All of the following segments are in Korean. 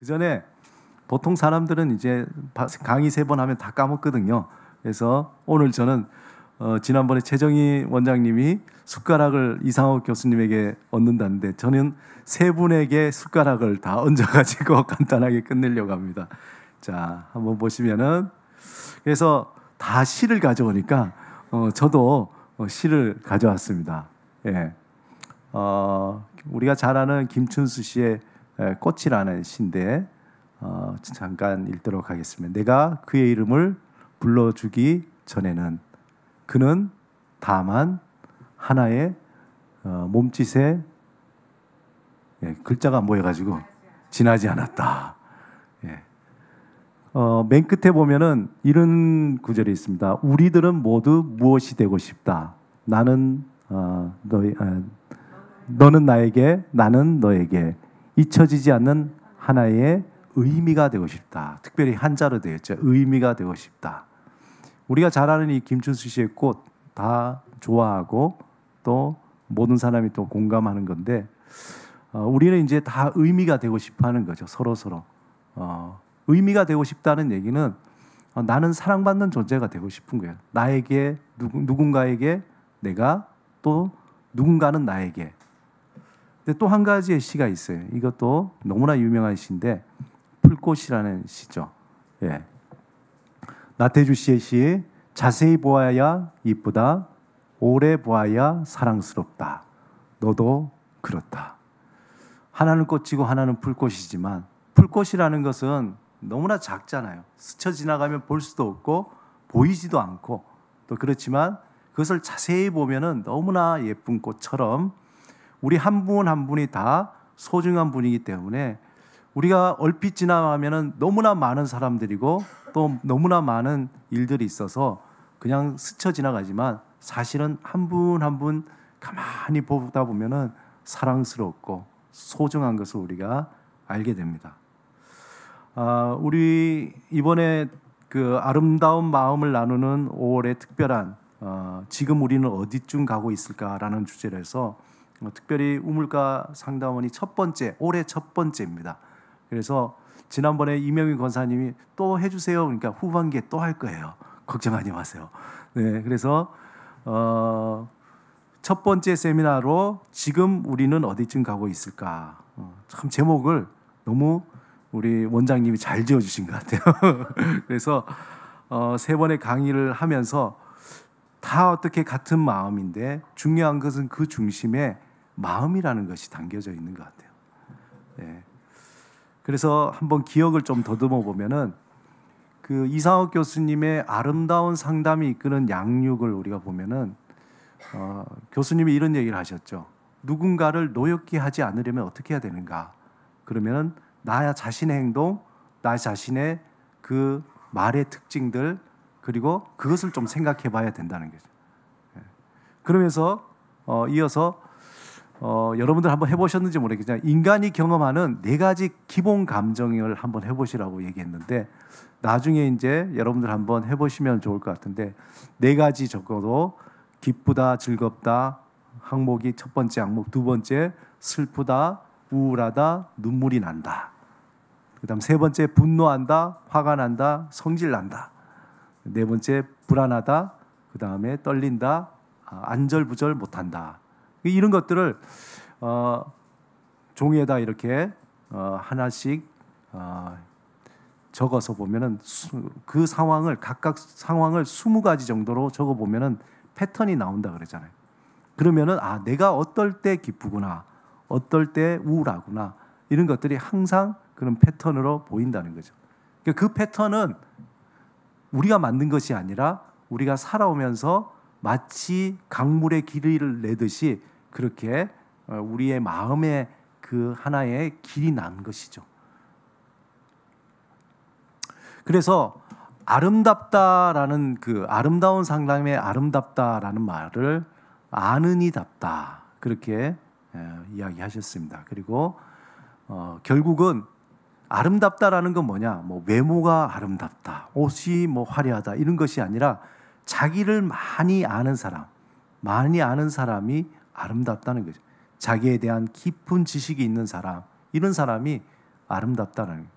전에 보통 사람들은 이제 강의 3번 하면 다 까먹거든요. 그래서 오늘 저는 지난번에 최정희 원장님이 숟가락을 이상옥 교수님에게 얹는다는데 저는 3분에게 숟가락을 다 얹어가지고 간단하게 끝내려고 합니다. 자, 한번 보시면은 그래서 다 시를 가져오니까 저도 시를 가져왔습니다. 예. 우리가 잘 아는 김춘수 씨의 꽃이라는 시인데 잠깐 읽도록 하겠습니다. 내가 그의 이름을 불러주기 전에는 그는 다만 하나의 몸짓에 글자가 모여가지고 지나지 않았다. 예. 맨 끝에 보면은 이런 구절이 있습니다. 우리들은 모두 무엇이 되고 싶다. 나는 너는 나에게, 나는 너에게 잊혀지지 않는 하나의 의미가 되고 싶다. 특별히 한자로 되어 있죠. 의미가 되고 싶다. 우리가 잘 아는 이 김춘수 씨의 꽃 다 좋아하고 또 모든 사람이 또 공감하는 건데 우리는 이제 다 의미가 되고 싶어하는 거죠. 서로. 의미가 되고 싶다는 얘기는 나는 사랑받는 존재가 되고 싶은 거예요. 나에게 누군가에게 내가 또 누군가는 나에게. 근데 또 한 가지의 시가 있어요. 이것도 너무나 유명한 시인데 풀꽃이라는 시죠. 예. 나태주 씨의 시 자세히 보아야 이쁘다. 오래 보아야 사랑스럽다. 너도 그렇다. 하나는 꽃이고 하나는 풀꽃이지만 풀꽃이라는 것은 너무나 작잖아요. 스쳐 지나가면 볼 수도 없고 보이지도 않고 또 그렇지만 그것을 자세히 보면은 너무나 예쁜 꽃처럼 우리 한 분 한 분이 다 소중한 분이기 때문에 우리가 얼핏 지나가면은 너무나 많은 사람들이고 또 너무나 많은 일들이 있어서 그냥 스쳐 지나가지만 사실은 한 분 한 분 가만히 보다 보면은 사랑스럽고 소중한 것을 우리가 알게 됩니다. 우리 이번에 그 아름다운 마음을 나누는 5월의 특별한 지금 우리는 어디쯤 가고 있을까라는 주제로 해서 특별히 우물가 상담원이 올해 첫 번째입니다. 그래서 지난번에 이명희 권사님이 또 해주세요. 그러니까 후반기에 또 할 거예요. 걱정하지 마세요. 네, 그래서 첫 번째 세미나로 지금 우리는 어디쯤 가고 있을까? 참 제목을 너무 우리 원장님이 잘 지어주신 것 같아요. 그래서 3번의 강의를 하면서 다 어떻게 같은 마음인데 중요한 것은 그 중심에 마음이라는 것이 담겨져 있는 것 같아요. 네. 그래서 한번 기억을 좀 더듬어 보면은 그 이상옥 교수님의 아름다운 상담이 이끄는 양육을 우리가 보면은 교수님이 이런 얘기를 하셨죠. 누군가를 노엽게 하지 않으려면 어떻게 해야 되는가? 그러면은 나 자신의 행동, 나 자신의 그 말의 특징들 그리고 그것을 좀 생각해 봐야 된다는 거죠. 그러면서 이어서 여러분들 한번 해보셨는지 모르겠지만 인간이 경험하는 4가지 기본 감정을 한번 해보시라고 얘기했는데 나중에 이제 여러분들 한번 해보시면 좋을 것 같은데 4가지 적어도 기쁘다, 즐겁다 항목이 첫 번째 항목, 두 번째 슬프다, 우울하다, 눈물이 난다. 그다음 3번째 분노한다, 화가 난다, 성질 난다. 4번째 불안하다, 그 다음에 떨린다, 안절부절 못한다. 이런 것들을 종이에다 이렇게 하나씩 적어서 보면은 그 상황을 각각 상황을 20가지 정도로 적어 보면은 패턴이 나온다 그러잖아요. 그러면은 내가 어떨 때 기쁘구나, 어떨 때 우울하구나 이런 것들이 항상 그런 패턴으로 보인다는 거죠. 그 패턴은 우리가 만든 것이 아니라 우리가 살아오면서 마치 강물에 길이를 내듯이 그렇게 우리의 마음에 그 하나의 길이 난 것이죠. 그래서 아름답다라는 그 아름다운 상담의 아름답다라는 말을 아는이답다 그렇게 이야기하셨습니다. 그리고 결국은 아름답다라는 건 뭐냐? 뭐 외모가 아름답다, 옷이 뭐 화려하다 이런 것이 아니라 자기를 많이 아는 사람이 아름답다는 거죠. 자기에 대한 깊은 지식이 있는 사람, 이런 사람이 아름답다는 거예요.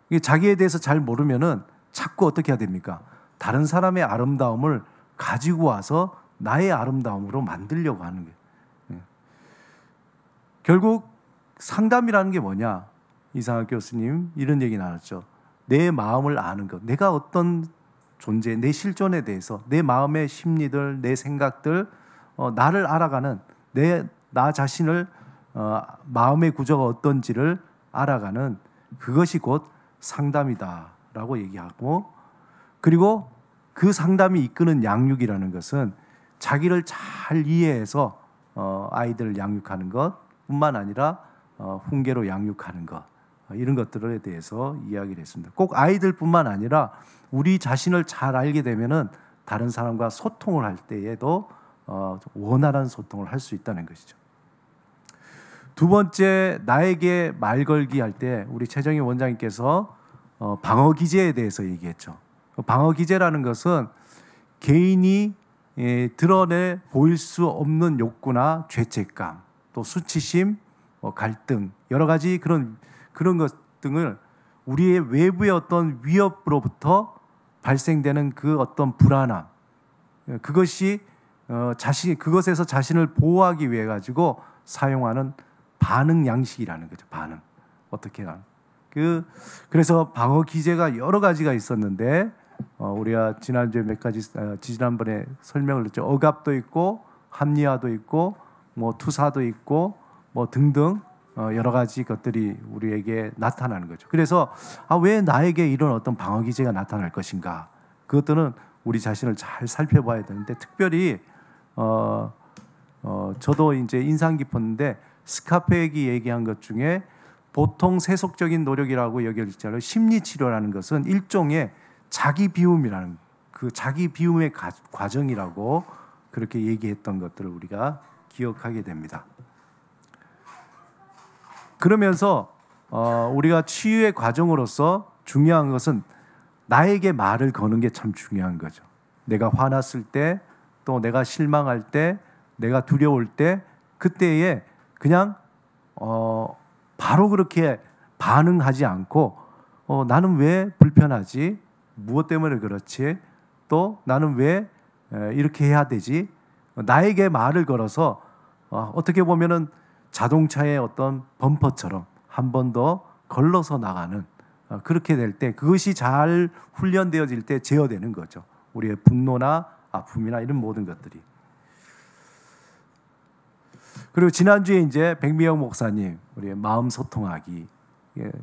이게 자기에 대해서 잘 모르면은 자꾸 어떻게 해야 됩니까? 다른 사람의 아름다움을 가지고 와서 나의 아름다움으로 만들려고 하는 거예요. 예. 결국 상담이라는 게 뭐냐? 이상학 교수님 이런 얘기 나눴죠. 내 마음을 아는 것, 내가 어떤 존재, 내 실존에 대해서, 내 마음의 심리들, 내 생각들, 나를 알아가는, 나 자신을 마음의 구조가 어떤지를 알아가는 그것이 곧 상담이다라고 얘기하고, 그리고 그 상담이 이끄는 양육이라는 것은 자기를 잘 이해해서 아이들을 양육하는 것뿐만 아니라 훈계로 양육하는 것, 이런 것들에 대해서 이야기를 했습니다. 꼭 아이들뿐만 아니라 우리 자신을 잘 알게 되면은 다른 사람과 소통을 할 때에도 원활한 소통을 할 수 있다는 것이죠. 두 번째, 나에게 말 걸기 할 때 우리 최정희 원장님께서 방어 기제에 대해서 얘기했죠. 방어 기제라는 것은 개인이 드러내 보일 수 없는 욕구나 죄책감, 또 수치심, 갈등, 여러 가지 그런 것 등을 우리의 외부의 어떤 위협으로부터 발생되는 그 어떤 불안함, 그것이 그것에서 자신을 보호하기 위해 가지고 사용하는 반응 양식이라는 거죠. 반응. 어떻게 하는. 그래서 방어 기제가 여러 가지가 있었는데 우리가 지난주에 몇 가지 지난번에 설명을 했죠. 억압도 있고 합리화도 있고 뭐 투사도 있고 뭐 등등 여러 가지 것들이 우리에게 나타나는 거죠. 그래서 왜 나에게 이런 어떤 방어 기제가 나타날 것인가? 그것들은 우리 자신을 잘 살펴봐야 되는데, 특별히 저도 이제 인상 깊었는데 스카페기 얘기한 것 중에 보통 세속적인 노력이라고 여겨지잖아요. 심리 치료라는 것은 일종의 자기 비움이라는 그 자기 비움의 과정이라고 그렇게 얘기했던 것들을 우리가 기억하게 됩니다. 그러면서 우리가 치유의 과정으로서 중요한 것은 나에게 말을 거는 게 참 중요한 거죠. 내가 화났을 때, 또 내가 실망할 때, 내가 두려울 때, 그때에 그냥 바로 그렇게 반응하지 않고 나는 왜 불편하지? 무엇 때문에 그렇지? 또 나는 왜 이렇게 해야 되지? 나에게 말을 걸어서 어떻게 보면은 자동차의 어떤 범퍼처럼 한 번 더 걸러서 나가는, 그렇게 될 때, 그것이 잘 훈련되어질 때 제어되는 거죠. 우리의 분노나 아픔이나 이런 모든 것들이. 그리고 지난주에 이제 백미영 목사님 우리의 마음 소통하기,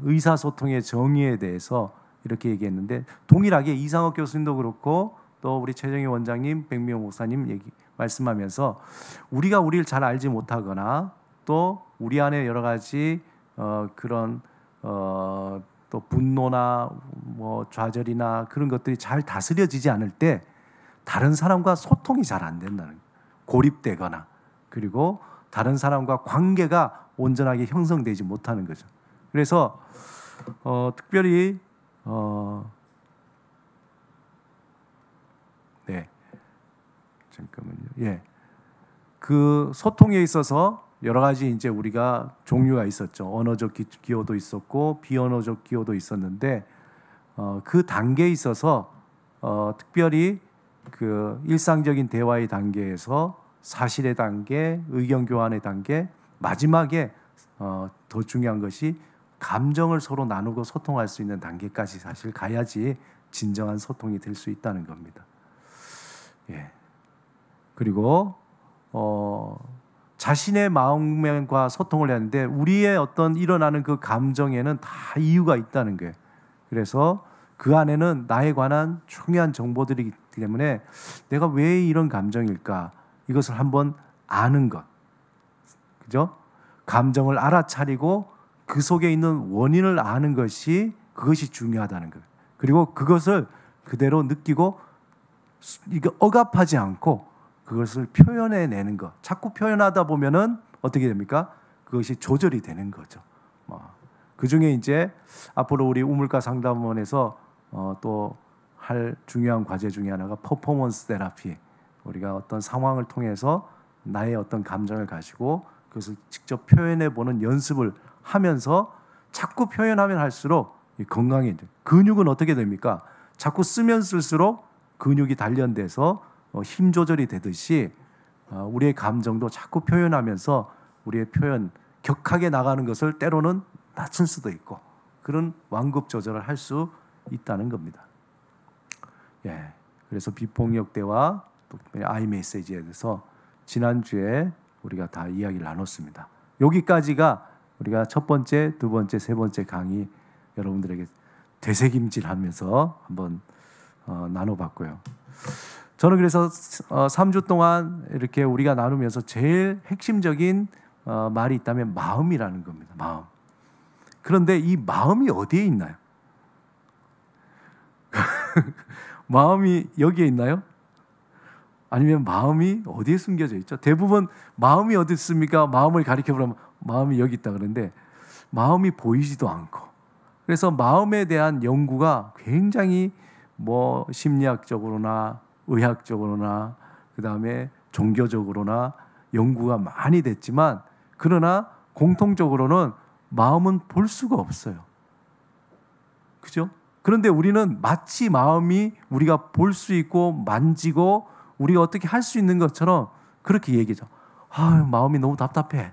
의사소통의 정의에 대해서 이렇게 얘기했는데, 동일하게 이상학 교수님도 그렇고 또 우리 최정희 원장님, 백미영 목사님 말씀하면서 우리가 우리를 잘 알지 못하거나 또 우리 안에 여러 가지 그런 또 분노나 뭐 좌절이나 그런 것들이 잘 다스려지지 않을 때 다른 사람과 소통이 잘 안 된다는 거예요. 고립되거나, 그리고 다른 사람과 관계가 온전하게 형성되지 못하는 거죠. 그래서 특별히 네, 잠깐만요. 예, 그 소통에 있어서 여러 가지 이제 우리가 종류가 있었죠. 언어적 기호도 있었고 비언어적 기호도 있었는데 그 단계에 있어서 특별히 그 일상적인 대화의 단계에서 사실의 단계, 의견 교환의 단계, 마지막에 더 중요한 것이 감정을 서로 나누고 소통할 수 있는 단계까지 사실 가야지 진정한 소통이 될 수 있다는 겁니다. 예. 그리고 자신의 마음과 소통을 하는데 우리의 어떤 일어나는 그 감정에는 다 이유가 있다는 거예요. 그래서 그 안에는 나에 관한 중요한 정보들이기 때문에 내가 왜 이런 감정일까? 이것을 한번 아는 것. 그죠? 감정을 알아차리고 그 속에 있는 원인을 아는 그것이 중요하다는 거예요. 그리고 그것을 그대로 느끼고 이게 억압하지 않고 그것을 표현해내는 것. 자꾸 표현하다 보면은 어떻게 됩니까? 그것이 조절이 되는 거죠. 그 중에 이제 앞으로 우리 우물가 상담원에서 또 할 중요한 과제 중에 하나가 퍼포먼스 테라피. 우리가 어떤 상황을 통해서 나의 어떤 감정을 가지고 그것을 직접 표현해보는 연습을 하면서 자꾸 표현하면 할수록 건강해져. 근육은 어떻게 됩니까? 자꾸 쓰면 쓸수록 근육이 단련돼서 힘 조절이 되듯이 우리의 감정도 자꾸 표현하면서 우리의 표현, 격하게 나가는 것을 때로는 낮출 수도 있고 그런 완급 조절을 할 수 있다는 겁니다. 예, 그래서 비폭력 대화, 또 아이메시지에 대해서 지난주에 우리가 다 이야기를 나눴습니다. 여기까지가 우리가 첫 번째, 두 번째, 세 번째 강의 여러분들에게 되새김질하면서 한번 나눠봤고요. 저는 그래서 3주 동안 이렇게 우리가 나누면서 제일 핵심적인 말이 있다면 마음이라는 겁니다. 마음. 그런데 이 마음이 어디에 있나요? 마음이 여기에 있나요? 아니면 마음이 어디에 숨겨져 있죠? 대부분 마음이 어디 있습니까? 마음을 가리켜 보면 마음이 여기 있다 그러는데 마음이 보이지도 않고, 그래서 마음에 대한 연구가 굉장히 심리학적으로나 의학적으로나 그다음에 종교적으로나 연구가 많이 됐지만, 그러나 공통적으로는 마음은 볼 수가 없어요. 그죠? 그런데 우리는 마치 마음이 우리가 볼 수 있고 만지고 우리가 어떻게 할 수 있는 것처럼 그렇게 얘기하죠. 마음이 너무 답답해.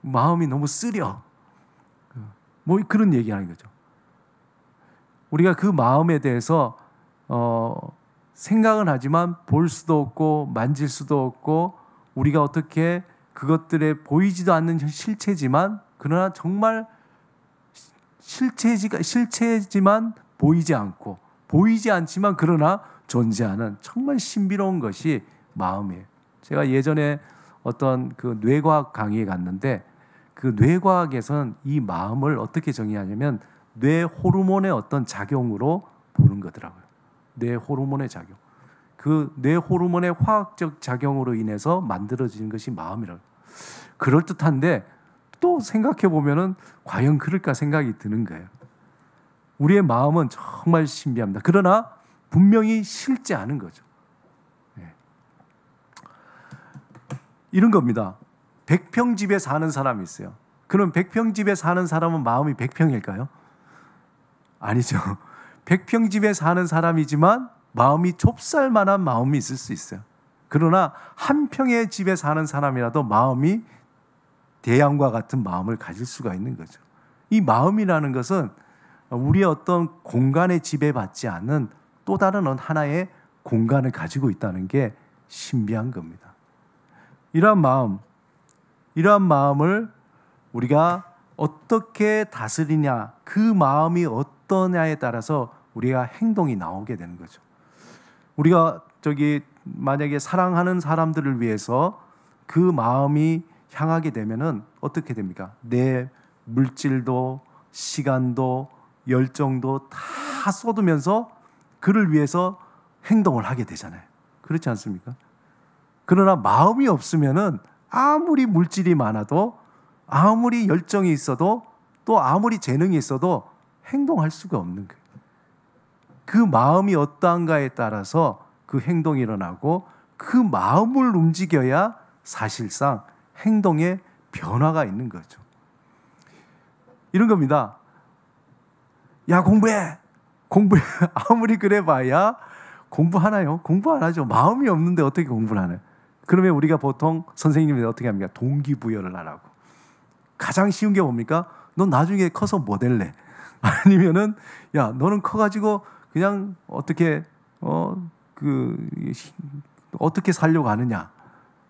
마음이 너무 쓰려. 그런 얘기하는 거죠. 우리가 그 마음에 대해서 생각은 하지만 볼 수도 없고 만질 수도 없고, 우리가 어떻게 그것들에 보이지도 않는 실체지만, 그러나 정말 실체지만 보이지 않고, 보이지 않지만 그러나 존재하는 정말 신비로운 것이 마음이에요. 제가 예전에 어떤 그 뇌과학 강의에 갔는데, 그 뇌과학에서는 이 마음을 어떻게 정의하냐면 뇌 호르몬의 어떤 작용으로 보는 거더라고요. 뇌 호르몬의 작용. 그 뇌 호르몬의 화학적 작용으로 인해서 만들어지는 것이 마음이라고. 그럴듯한데 또 생각해 보면은 과연 그럴까 생각이 드는 거예요. 우리의 마음은 정말 신비합니다. 그러나 분명히 실제 않은 거죠. 네. 이런 겁니다. 100평집에 사는 사람이 있어요. 그럼 100평집에 사는 사람은 마음이 100평일까요? 아니죠. 100평집에 사는 사람이지만 마음이 좁쌀만한 마음이 있을 수 있어요. 그러나 한 평의 집에 사는 사람이라도 마음이 대양과 같은 마음을 가질 수가 있는 거죠. 이 마음이라는 것은 우리의 어떤 공간에 지배받지 않는 또 다른 하나의 공간을 가지고 있다는 게 신비한 겁니다. 이러한 마음을 우리가 어떻게 다스리냐, 그 마음이 어떠냐에 따라서 우리가 행동이 나오게 되는 거죠. 우리가 만약에 사랑하는 사람들을 위해서 그 마음이 향하게 되면은 어떻게 됩니까? 내 물질도 시간도 열정도 다 쏟으면서 그를 위해서 행동을 하게 되잖아요. 그렇지 않습니까? 그러나 마음이 없으면은 아무리 물질이 많아도, 아무리 열정이 있어도, 또 아무리 재능이 있어도 행동할 수가 없는 거예요. 그 마음이 어떠한가에 따라서 그 행동이 일어나고, 그 마음을 움직여야 사실상 행동에 변화가 있는 거죠. 이런 겁니다. 야, 공부해. 아무리 그래봐야 공부하나요? 공부 안 하죠. 마음이 없는데 어떻게 공부를 하나요? 그러면 우리가 보통 선생님이 어떻게 합니까? 동기부여를 하라고. 가장 쉬운 게 뭡니까? 넌 나중에 커서 뭐 될래? 아니면은 야, 너는 커가지고 그냥 어떻게 어떻게 살려고 하느냐?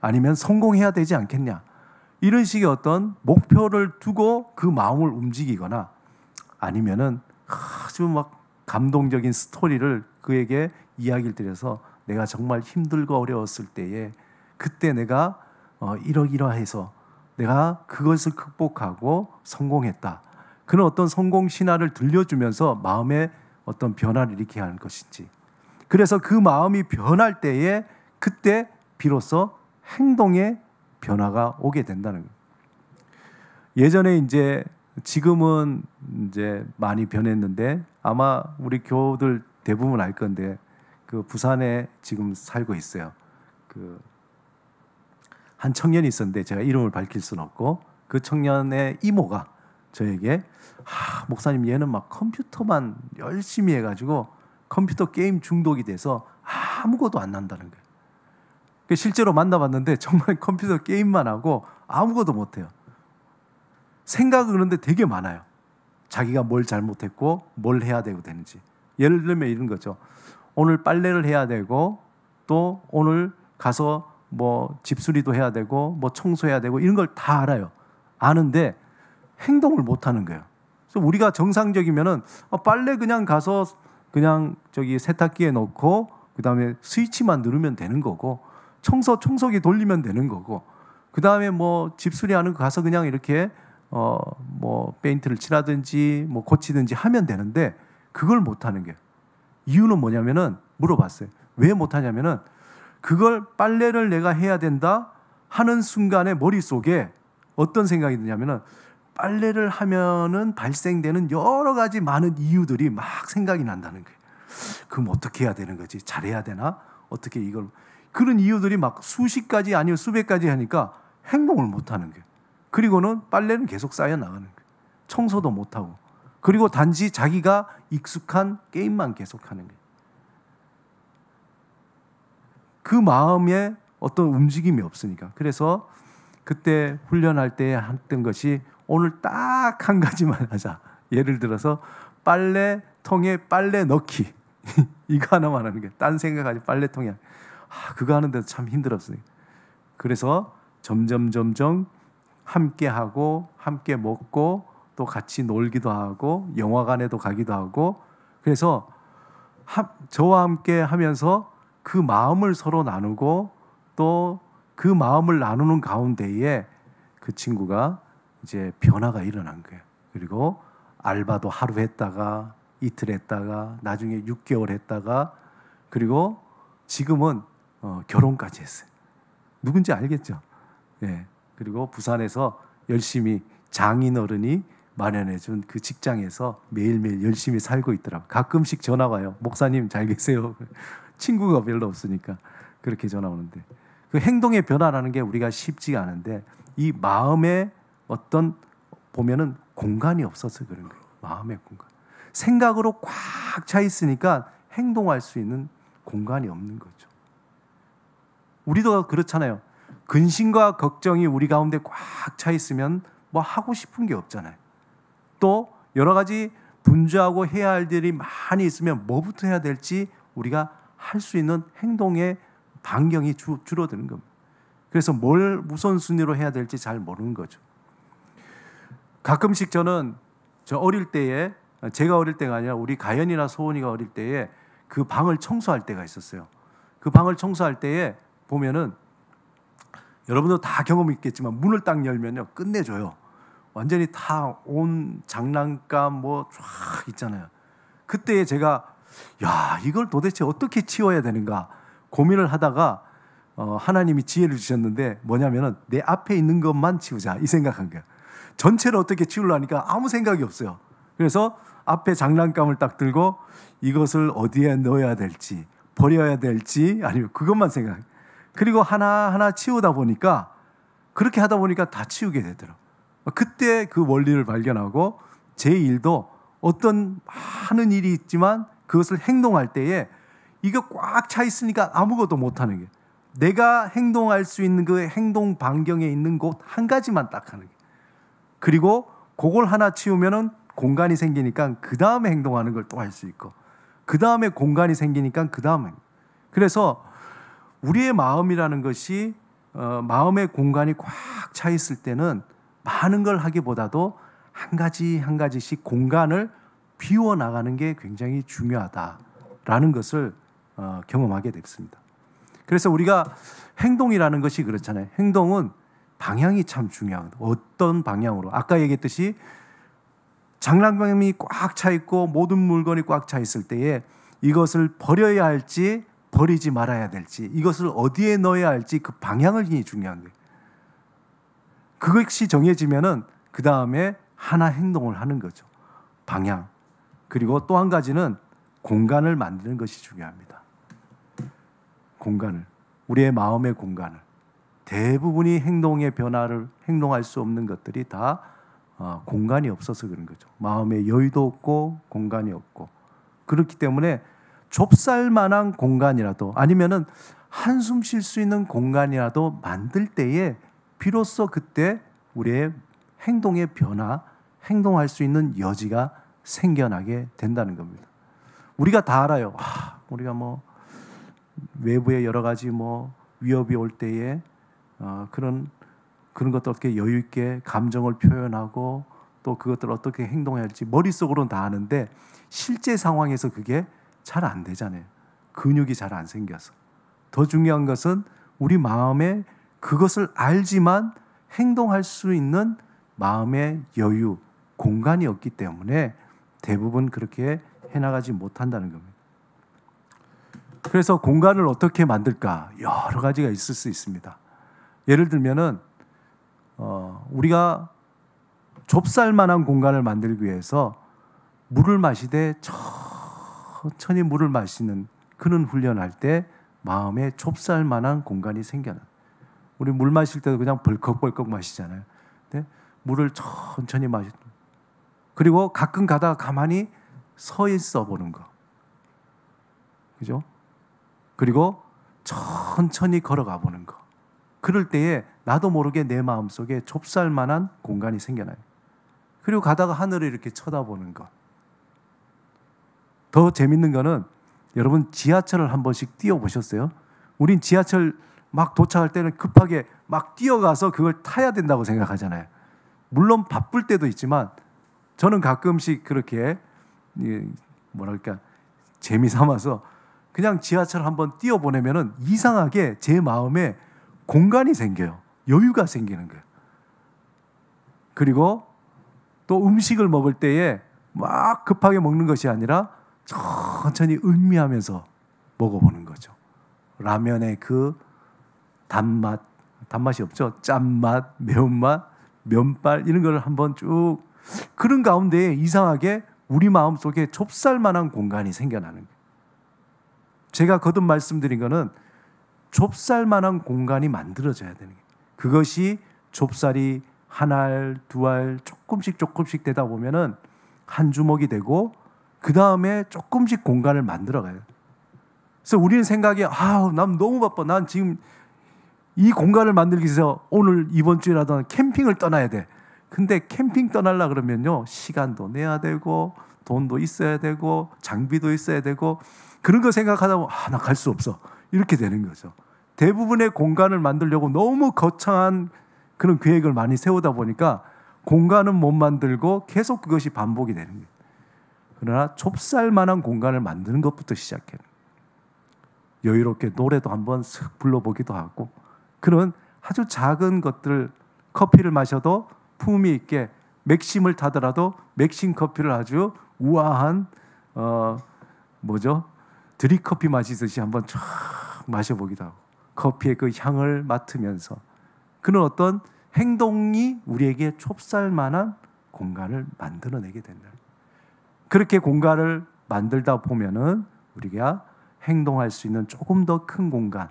아니면 성공해야 되지 않겠냐? 이런 식의 어떤 목표를 두고 그 마음을 움직이거나, 아니면은 아주 막 감동적인 스토리를 그에게 이야기를 드려서 내가 정말 힘들고 어려웠을 때에 그때 내가 이러이러해서 내가 그것을 극복하고 성공했다. 그런 어떤 성공 신화를 들려주면서 마음에 어떤 변화를 일으키게 하는 것인지. 그래서 그 마음이 변할 때에 그때 비로소 행동의 변화가 오게 된다는 거예요. 예전에 지금은 많이 변했는데, 아마 우리 교우들 대부분 알 건데, 그 부산에 지금 살고 있어요. 한 청년이 있었는데 제가 이름을 밝힐 수는 없고, 그 청년의 이모가 저에게 목사님 얘는 막 컴퓨터만 열심히 해가지고 컴퓨터 게임 중독이 돼서 아무것도 안 난다는 거예요. 실제로 만나봤는데 정말 컴퓨터 게임만 하고 아무것도 못해요. 생각은 그런데 되게 많아요. 자기가 뭘 잘못했고 뭘 해야 되고 되는지. 예를 들면 이런 거죠. 오늘 빨래를 해야 되고 또 오늘 가서 뭐 집수리도 해야 되고 뭐 청소해야 되고 이런 걸 다 알아요. 아는데 행동을 못 하는 거예요. 그래서 우리가 정상적이면은 빨래 그냥 가서 그냥 저기 세탁기에 넣고 그다음에 스위치만 누르면 되는 거고 청소기 돌리면 되는 거고 그다음에 뭐 집수리하는 거 가서 그냥 이렇게 뭐 페인트를 칠하든지 뭐 고치든지 하면 되는데 그걸 못 하는 게 이유는 뭐냐면은 물어봤어요. 왜 못 하냐면은 그걸 빨래를 내가 해야 된다 하는 순간에 머릿속에 어떤 생각이 드냐면은 빨래를 하면은 발생되는 여러 가지 많은 이유들이 막 생각이 난다는 거예요. 그럼 어떻게 해야 되는 거지? 잘해야 되나? 어떻게 이걸 그런 이유들이 막 수십 가지 아니면 수백 가지 하니까 행동을 못 하는 거예요. 그리고는 빨래는 계속 쌓여 나가는 거예요. 청소도 못 하고. 그리고 단지 자기가 익숙한 게임만 계속 하는 거예요. 그 마음에 어떤 움직임이 없으니까. 그래서 그때 훈련할 때 했던 것이 오늘 딱 한 가지만 하자. 예를 들어서 빨래통에 빨래 넣기. 이거 하나만 하는 거예요. 딴 생각하지 빨래통에. 그거 하는데도 참 힘들었어요. 그래서 점점 함께 하고 함께 먹고 또 같이 놀기도 하고 영화관에도 가기도 하고 그래서 저와 함께 하면서 그 마음을 서로 나누고 또 그 마음을 나누는 가운데에 그 친구가 이제 변화가 일어난 거예요. 그리고 알바도 하루 했다가 이틀 했다가 나중에 6개월 했다가 그리고 지금은 결혼까지 했어요. 누군지 알겠죠? 예. 그리고 부산에서 열심히 장인어른이 마련해준 그 직장에서 매일매일 열심히 살고 있더라고요. 가끔씩 전화 와요. 목사님 잘 계세요? 친구가 별로 없으니까 그렇게 전화 오는데 그 행동의 변화라는 게 우리가 쉽지가 않은데 이 마음에 어떤 보면은 공간이 없어서 그런 거예요. 마음의 공간. 생각으로 꽉 차 있으니까 행동할 수 있는 공간이 없는 거죠. 우리도 그렇잖아요. 근심과 걱정이 우리 가운데 꽉 차 있으면 뭐 하고 싶은 게 없잖아요. 또 여러 가지 분주하고 해야 할 일이 많이 있으면 뭐부터 해야 될지 우리가 할 수 있는 행동의 반경이 줄어드는 겁니다. 그래서 뭘 우선순위로 해야 될지 잘 모르는 거죠. 가끔씩 저는 저 어릴 때에 제가 어릴 때가 아니라 우리 가연이나 소은이가 어릴 때에 그 방을 청소할 때가 있었어요. 그 방을 청소할 때에 보면은 여러분도 다 경험이 있겠지만 문을 딱 열면요 끝내줘요. 완전히 다 온 장난감 뭐 쫙 있잖아요. 그때 제가 이걸 도대체 어떻게 치워야 되는가 고민을 하다가 하나님이 지혜를 주셨는데 뭐냐면은 내 앞에 있는 것만 치우자 이 생각한 거예요. 전체를 어떻게 치우려니까 아무 생각이 없어요. 그래서 앞에 장난감을 딱 들고 이것을 어디에 넣어야 될지 버려야 될지 아니면 그것만 생각해요. 그리고 하나하나 치우다 보니까 그렇게 하다 보니까 다 치우게 되더라고요. 그때 그 원리를 발견하고 제 일도 어떤 하는 일이 있지만 그것을 행동할 때에 이거 꽉 차 있으니까 아무것도 못하는 게 내가 행동할 수 있는 그 행동 반경에 있는 곳 한 가지만 딱 하는 게 그리고 그걸 하나 치우면은 공간이 생기니까 그 다음에 행동하는 걸 또 할 수 있고 그 다음에 공간이 생기니까 그 다음에 그래서 우리의 마음이라는 것이 마음의 공간이 꽉 차 있을 때는 많은 걸 하기보다도 한 가지 한 가지씩 공간을 비워 나가는 게 굉장히 중요하다라는 것을 경험하게 됐습니다. 그래서 우리가 행동이라는 것이 그렇잖아요. 행동은 방향이 참 중요하거든요. 어떤 방향으로 아까 얘기했듯이 장난감이 꽉 차 있고 모든 물건이 꽉 차 있을 때에 이것을 버려야 할지 버리지 말아야 될지 이것을 어디에 넣어야 할지 그 방향이 중요한 거예요. 그것이 정해지면은 그 다음에 하나 행동을 하는 거죠. 방향. 그리고 또 한 가지는 공간을 만드는 것이 중요합니다. 공간을. 우리의 마음의 공간을. 대부분이 행동의 변화를 행동할 수 없는 것들이 다 공간이 없어서 그런 거죠. 마음의 여유도 없고 공간이 없고. 그렇기 때문에 좁쌀만한 공간이라도 아니면은 한숨 쉴 수 있는 공간이라도 만들 때에 비로소 그때 우리의 행동의 변화, 행동할 수 있는 여지가 생겨나게 된다는 겁니다. 우리가 다 알아요. 우리가 뭐 외부의 여러 가지 뭐 위협이 올 때에 그런 것도 어떻게 여유 있게 감정을 표현하고 또 그것들을 어떻게 행동해야 할지 머릿속으로는 다 아는데 실제 상황에서 그게 잘 안 되잖아요. 근육이 잘 안 생겨서. 더 중요한 것은 우리 마음에 그것을 알지만 행동할 수 있는 마음의 여유, 공간이 없기 때문에 대부분 그렇게 해나가지 못한다는 겁니다. 그래서 공간을 어떻게 만들까? 여러 가지가 있을 수 있습니다. 예를 들면은 우리가 좁쌀만한 공간을 만들기 위해서 물을 마시되 천천히 물을 마시는 그런 훈련할 때 마음에 좁쌀만한 공간이 생겨나. 우리 물 마실 때도 그냥 벌컥벌컥 마시잖아요. 근데 물을 천천히 마시. 그리고 가끔 가다가 가만히 서 있어 보는 거. 그죠? 그리고 천천히 걸어가 보는 거. 그럴 때에 나도 모르게 내 마음속에 좁쌀만한 공간이 생겨나요. 그리고 가다가 하늘을 이렇게 쳐다보는 것. 더 재밌는 거는 여러분 지하철을 한 번씩 뛰어보셨어요? 우린 지하철 막 도착할 때는 급하게 막 뛰어가서 그걸 타야 된다고 생각하잖아요. 물론 바쁠 때도 있지만 저는 가끔씩 그렇게 뭐랄까 재미삼아서 그냥 지하철 한번 뛰어보내면은 이상하게 제 마음에 공간이 생겨요. 여유가 생기는 거예요. 그리고 또 음식을 먹을 때에 막 급하게 먹는 것이 아니라 천천히 음미하면서 먹어보는 거죠. 라면의 그 단맛이 없죠. 짠맛, 매운맛, 면발 이런 걸 한번 쭉 그런 가운데 이상하게 우리 마음속에 좁쌀만한 공간이 생겨나는 거예요. 제가 거듭 말씀드린 거는 좁쌀만한 공간이 만들어져야 되는 거예요. 그것이 좁쌀이 한 알, 두 알 조금씩 되다 보면은 한 주먹이 되고 그 다음에 조금씩 공간을 만들어가요. 그래서 우리는 생각에 난 너무 바빠. 난 지금 이 공간을 만들기 위해서 오늘 이번 주에라도 캠핑을 떠나야 돼. 근데 캠핑 떠나려 그러면요 시간도 내야 되고 돈도 있어야 되고 장비도 있어야 되고 그런 거 생각하다 보면 나 갈 수 없어. 이렇게 되는 거죠. 대부분의 공간을 만들려고 너무 거창한 그런 계획을 많이 세우다 보니까 공간은 못 만들고 계속 그것이 반복이 되는 거예요. 그러나 좁쌀만한 공간을 만드는 것부터 시작해요. 여유롭게 노래도 한번 슥 불러보기도 하고 그런 아주 작은 것들 커피를 마셔도 품위 있게 맥심을 타더라도 맥심 커피를 아주 우아한 드립커피 마시듯이 한번 쫙 마셔보기도 하고 커피의 그 향을 맡으면서 그런 어떤 행동이 우리에게 좁쌀만한 공간을 만들어내게 된다. 그렇게 공간을 만들다 보면은 우리가 행동할 수 있는 조금 더 큰 공간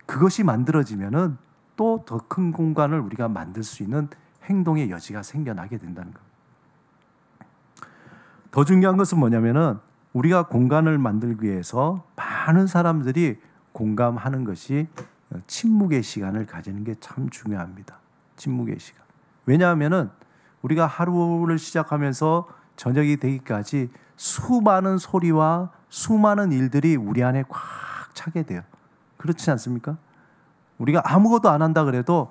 그것이 만들어지면은 또 더 큰 공간을 우리가 만들 수 있는 행동의 여지가 생겨나게 된다는 겁니다. 더 중요한 것은 뭐냐면은 우리가 공간을 만들기 위해서 많은 사람들이 공감하는 것이 침묵의 시간을 가지는 게 참 중요합니다. 침묵의 시간. 왜냐하면은 우리가 하루를 시작하면서 저녁이 되기까지 수많은 소리와 수많은 일들이 우리 안에 꽉 차게 돼요. 그렇지 않습니까? 우리가 아무것도 안 한다 그래도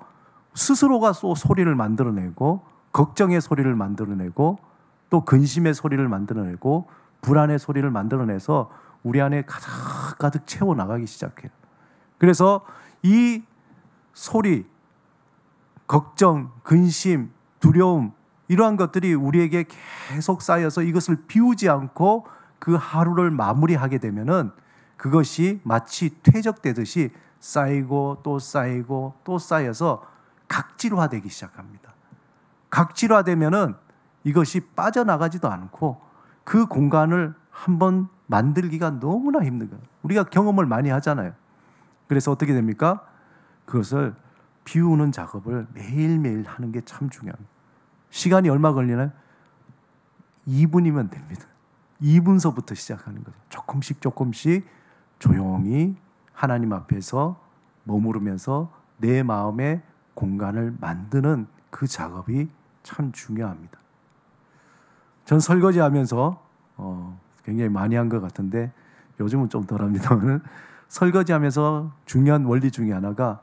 스스로가 또 소리를 만들어내고 걱정의 소리를 만들어내고 또 근심의 소리를 만들어내고 불안의 소리를 만들어내서 우리 안에 가득 채워나가기 시작해요. 그래서 이 소리, 걱정, 근심, 두려움 이러한 것들이 우리에게 계속 쌓여서 이것을 비우지 않고 그 하루를 마무리하게 되면은 그것이 마치 퇴적되듯이 쌓이고 또 쌓이고 또 쌓여서 각질화되기 시작합니다. 각질화되면은 이것이 빠져나가지도 않고 그 공간을 한번 만들기가 너무나 힘든 거예요. 우리가 경험을 많이 하잖아요. 그래서 어떻게 됩니까? 그것을 비우는 작업을 매일매일 하는 게 참 중요합니다. 시간이 얼마 걸리나요? 2분이면 됩니다. 2분서부터 시작하는 거죠. 조금씩 조용히 하나님 앞에서 머무르면서 내 마음의 공간을 만드는 그 작업이 참 중요합니다. 전 설거지하면서 굉장히 많이 한 것 같은데 요즘은 좀 덜합니다만 설거지하면서 중요한 원리 중에 하나가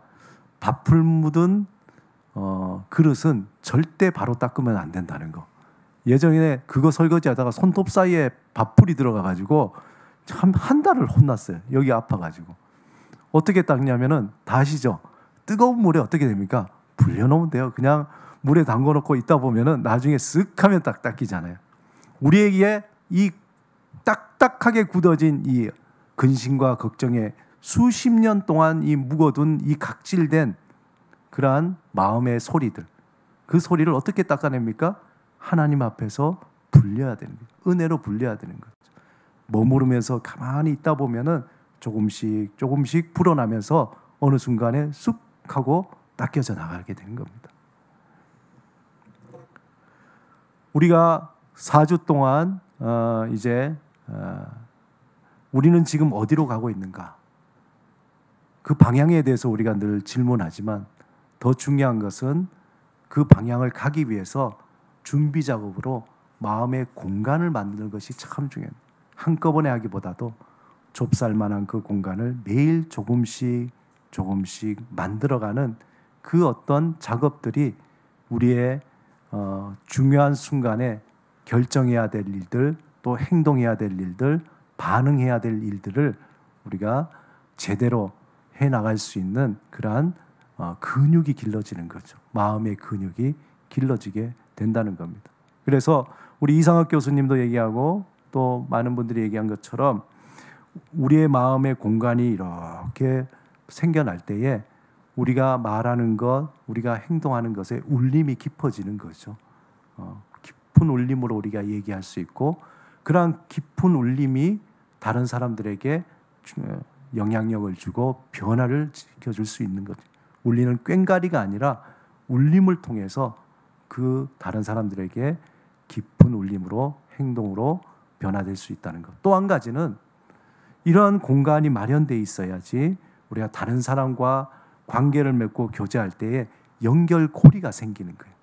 밥풀 묻은 그릇은 절대 바로 닦으면 안 된다는 거. 예전에 그거 설거지하다가 손톱 사이에 밥풀이 들어가가지고 참 한 달을 혼났어요. 여기 아파가지고. 어떻게 닦냐면은 다 아시죠? 뜨거운 물에 어떻게 됩니까? 불려놓으면 돼요. 그냥 물에 담궈놓고 있다 보면은 나중에 쓱 하면 딱 닦이잖아요. 우리에게 이 딱딱하게 굳어진 이 근심과 걱정에 수십 년 동안 이 묵어둔 이 각질된 그러한 마음의 소리들, 그 소리를 어떻게 닦아냅니까? 하나님 앞에서 불려야 되는 거예요. 은혜로 불려야 되는 거죠. 머무르면서 가만히 있다 보면은 조금씩 불어나면서 어느 순간에 쑥 하고 닦여져 나가게 되는 겁니다. 우리가 4주 동안 우리는 지금 어디로 가고 있는가? 그 방향에 대해서 우리가 늘 질문하지만 더 중요한 것은 그 방향을 가기 위해서 준비 작업으로 마음의 공간을 만드는 것이 참 중요해요. 한꺼번에 하기보다도 좁쌀만한 그 공간을 매일 조금씩 만들어가는 그 어떤 작업들이 우리의 중요한 순간에 결정해야 될 일들, 또 행동해야 될 일들, 반응해야 될 일들을 우리가 제대로 해나갈 수 있는 그러한 근육이 길러지는 거죠. 마음의 근육이 길러지게 된다는 겁니다. 그래서 우리 이상학 교수님도 얘기하고 또 많은 분들이 얘기한 것처럼 우리의 마음의 공간이 이렇게 생겨날 때에 우리가 말하는 것, 우리가 행동하는 것에 울림이 깊어지는 거죠. 깊은 울림으로 우리가 얘기할 수 있고 그러한 깊은 울림이 다른 사람들에게 영향력을 주고 변화를 시켜줄 수 있는 거죠. 울리는 꽹과리가 아니라 울림을 통해서 그 다른 사람들에게 깊은 울림으로 행동으로 변화될 수 있다는 것. 또 한 가지는 이러한 공간이 마련되어 있어야지 우리가 다른 사람과 관계를 맺고 교제할 때에 연결고리가 생기는 거예요.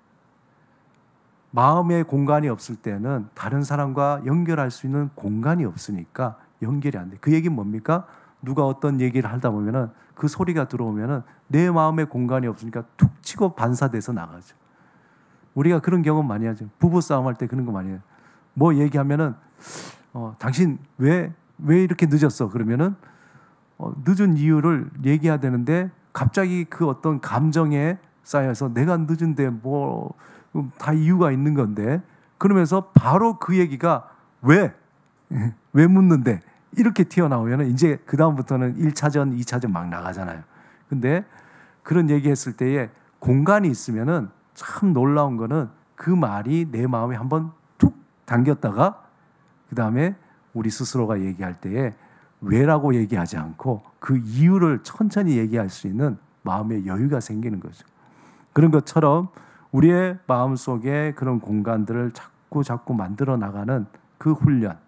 마음의 공간이 없을 때는 다른 사람과 연결할 수 있는 공간이 없으니까 연결이 안 돼. 그 얘기는 뭡니까? 누가 어떤 얘기를 하다 보면은 그 소리가 들어오면은 내 마음의 공간이 없으니까 툭 치고 반사돼서 나가죠. 우리가 그런 경험 많이 하죠. 부부 싸움할 때 그런 거 많이 해요. 뭐 얘기하면은 당신 왜 이렇게 늦었어? 그러면은 늦은 이유를 얘기해야 되는데 갑자기 그 어떤 감정에 쌓여서 내가 늦은데 뭐 다 이유가 있는 건데 그러면서 바로 그 얘기가 왜 묻는데 이렇게 튀어나오면 이제 그 다음부터는 1차전, 2차전 막 나가잖아요. 근데 그런 얘기했을 때에 공간이 있으면은 참 놀라운 거는 그 말이 내 마음에 한번 툭 당겼다가 그 다음에 우리 스스로가 얘기할 때에 왜라고 얘기하지 않고 그 이유를 천천히 얘기할 수 있는 마음의 여유가 생기는 거죠. 그런 것처럼 우리의 마음속에 그런 공간들을 자꾸 만들어 나가는 그 훈련,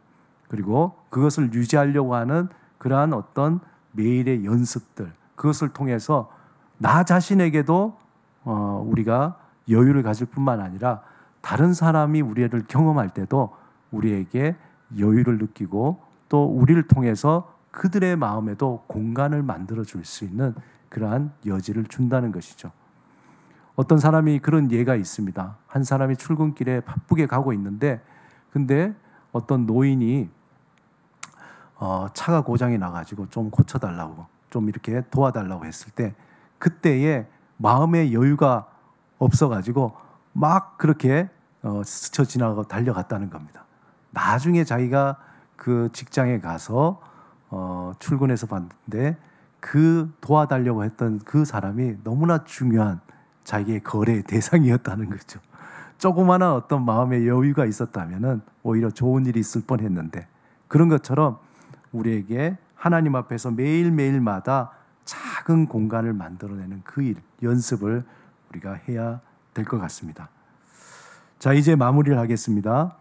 그리고 그것을 유지하려고 하는 그러한 어떤 매일의 연습들, 그것을 통해서 나 자신에게도 우리가 여유를 가질 뿐만 아니라 다른 사람이 우리를 경험할 때도 우리에게 여유를 느끼고 또 우리를 통해서 그들의 마음에도 공간을 만들어 줄 수 있는 그러한 여지를 준다는 것이죠. 어떤 사람이 그런 예가 있습니다. 한 사람이 출근길에 바쁘게 가고 있는데 근데 어떤 노인이 차가 고장이 나가지고 좀 고쳐달라고 좀 이렇게 도와달라고 했을 때 그때에 마음의 여유가 없어가지고 막 그렇게 스쳐 지나가고 달려갔다는 겁니다. 나중에 자기가 그 직장에 가서 출근해서 봤는데 그 도와달라고 했던 그 사람이 너무나 중요한 자기의 거래의 대상이었다는 거죠. 조그마한 어떤 마음의 여유가 있었다면은 오히려 좋은 일이 있을 뻔했는데 그런 것처럼 우리에게 하나님 앞에서 매일매일마다 작은 공간을 만들어내는 그 일, 연습을 우리가 해야 될 것 같습니다. 자, 이제 마무리를 하겠습니다.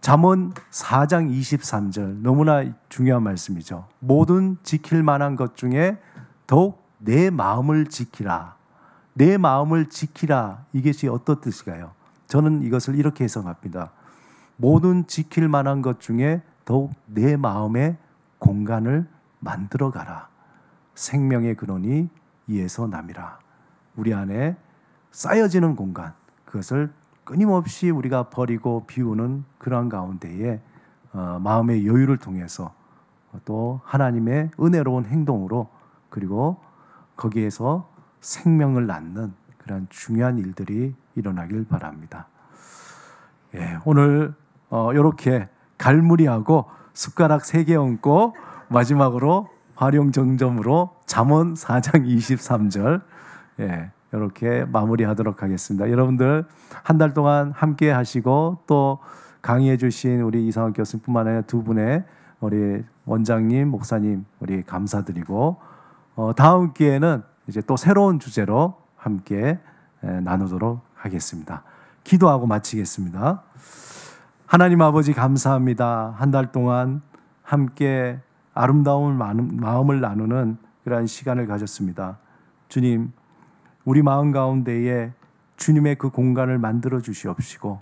잠언 4장 23절 너무나 중요한 말씀이죠. 모든 지킬 만한 것 중에 더욱 내 마음을 지키라. 내 마음을 지키라. 이것이 어떤 뜻일까요? 저는 이것을 이렇게 해석합니다. 모든 지킬 만한 것 중에 더욱 내 마음의 공간을 만들어 가라. 생명의 근원이 이에서 남이라. 우리 안에 쌓여지는 공간, 그것을 끊임없이 우리가 버리고 비우는 그러한 가운데에 마음의 여유를 통해서 또 하나님의 은혜로운 행동으로, 그리고 거기에서 생명을 낳는 그런 중요한 일들이 일어나길 바랍니다. 예, 오늘 이렇게 갈무리하고 숟가락 3개 얹고 마지막으로 활용정점으로 잠언 4장 23절 이렇게 마무리하도록 하겠습니다. 여러분들 한 달 동안 함께 하시고 또 강의해 주신 우리 이상학 교수님뿐만 아니라 두 분의 우리 원장님, 목사님 우리 감사드리고 다음 기회는 이제 또 새로운 주제로 함께 나누도록 하겠습니다. 기도하고 마치겠습니다. 하나님 아버지 감사합니다. 한 달 동안 함께 아름다운 마음을 나누는 그러한 시간을 가졌습니다. 주님, 우리 마음 가운데에 주님의 그 공간을 만들어 주시옵시고,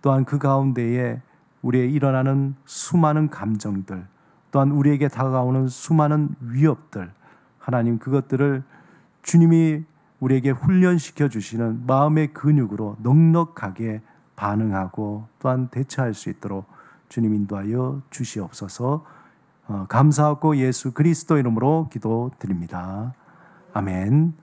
또한 그 가운데에 우리의 일어나는 수많은 감정들, 또한 우리에게 다가오는 수많은 위협들, 하나님 그것들을 주님이 우리에게 훈련시켜 주시는 마음의 근육으로 넉넉하게 반응하고 또한 대처할 수 있도록 주님 인도하여 주시옵소서. 감사하고 예수 그리스도 이름으로 기도드립니다. 아멘.